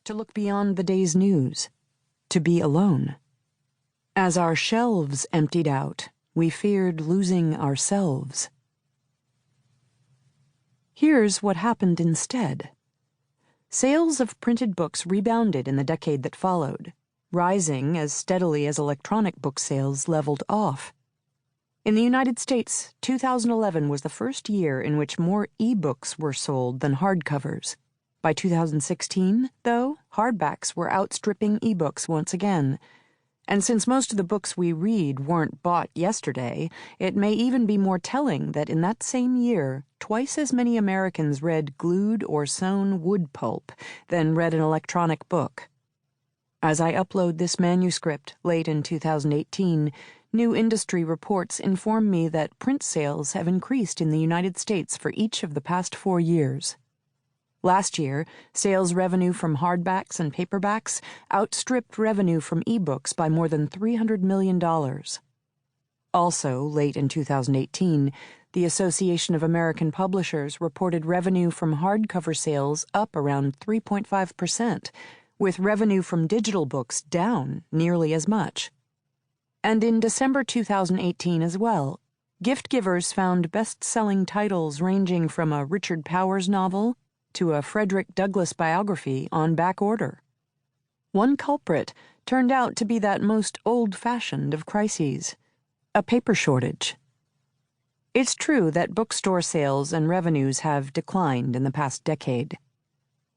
to look beyond the day's news, to be alone. As our shelves emptied out, we feared losing ourselves. Here's what happened instead. Sales of printed books rebounded in the decade that followed, rising as steadily as electronic book sales leveled off. In the United States, 2011 was the first year in which more e-books were sold than hardcovers. By 2016, though, hardbacks were outstripping e-books once again. And since most of the books we read weren't bought yesterday, it may even be more telling that in that same year, twice as many Americans read glued or sewn wood pulp than read an electronic book. As I upload this manuscript late in 2018, new industry reports inform me that print sales have increased in the United States for each of the past 4 years. Last year, sales revenue from hardbacks and paperbacks outstripped revenue from ebooks by more than $300 million. Also, late in 2018, the Association of American Publishers reported revenue from hardcover sales up around 3.5%, with revenue from digital books down nearly as much. And in December 2018 as well, gift givers found best-selling titles ranging from a Richard Powers novel to a Frederick Douglass biography on back order. One culprit turned out to be that most old-fashioned of crises, a paper shortage. It's true that bookstore sales and revenues have declined in the past decade.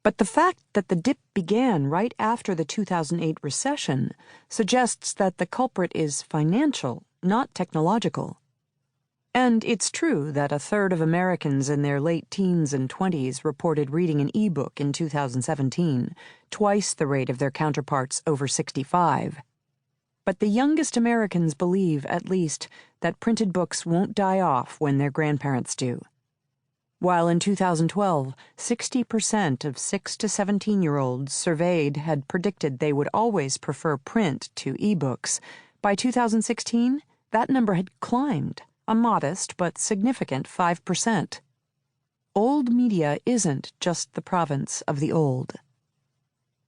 But the fact that the dip began right after the 2008 recession suggests that the culprit is financial, not technological. And it's true that a third of Americans in their late teens and 20s reported reading an e-book in 2017, twice the rate of their counterparts over 65. But the youngest Americans believe, at least, that printed books won't die off when their grandparents do. While in 2012, 60% of 6 to 17-year-olds surveyed had predicted they would always prefer print to e-books, by 2016, that number had climbed, a modest but significant 5%. Old media isn't just the province of the old.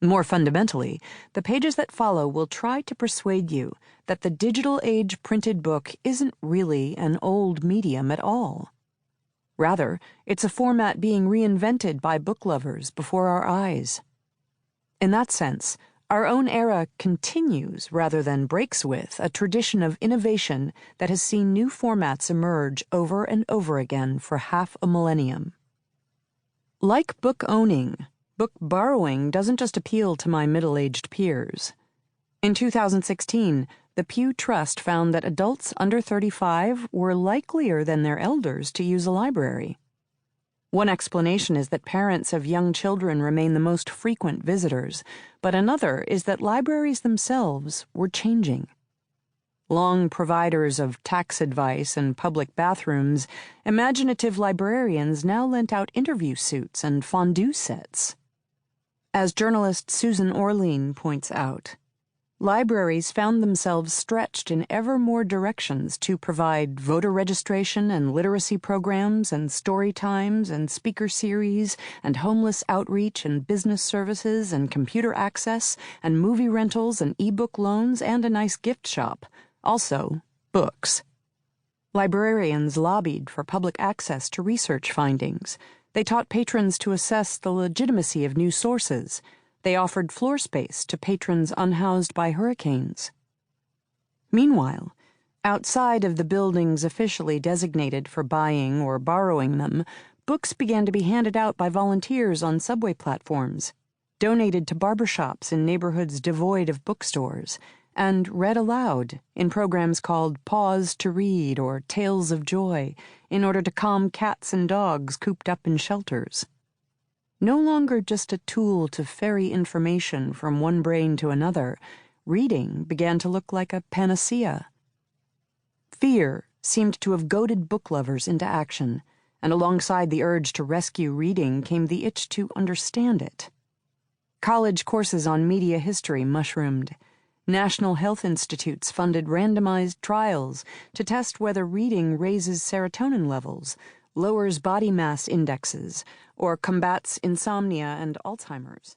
More fundamentally, the pages that follow will try to persuade you that the digital age printed book isn't really an old medium at all. Rather, it's a format being reinvented by book lovers before our eyes. In that sense, our own era continues rather than breaks with a tradition of innovation that has seen new formats emerge over and over again for half a millennium. Like book owning, book borrowing doesn't just appeal to my middle-aged peers. In 2016, the Pew Trust found that adults under 35 were likelier than their elders to use a library. One explanation is that parents of young children remain the most frequent visitors, but another is that libraries themselves were changing. Long providers of tax advice and public bathrooms, imaginative librarians now lent out interview suits and fondue sets. As journalist Susan Orlean points out, libraries found themselves stretched in ever more directions to provide voter registration and literacy programs and story times and speaker series and homeless outreach and business services and computer access and movie rentals and e-book loans and a nice gift shop. Also, books. Librarians lobbied for public access to research findings. They taught patrons to assess the legitimacy of new sources. They offered floor space to patrons unhoused by hurricanes. Meanwhile, outside of the buildings officially designated for buying or borrowing them, books began to be handed out by volunteers on subway platforms, donated to barbershops in neighborhoods devoid of bookstores, and read aloud in programs called Pause to Read or Tales of Joy in order to calm cats and dogs cooped up in shelters. No longer just a tool to ferry information from one brain to another, reading began to look like a panacea. Fear seemed to have goaded book lovers into action, and alongside the urge to rescue reading came the itch to understand it. College courses on media history mushroomed. National health institutes funded randomized trials to test whether reading raises serotonin levels, lowers body mass indexes, or combats insomnia and Alzheimer's.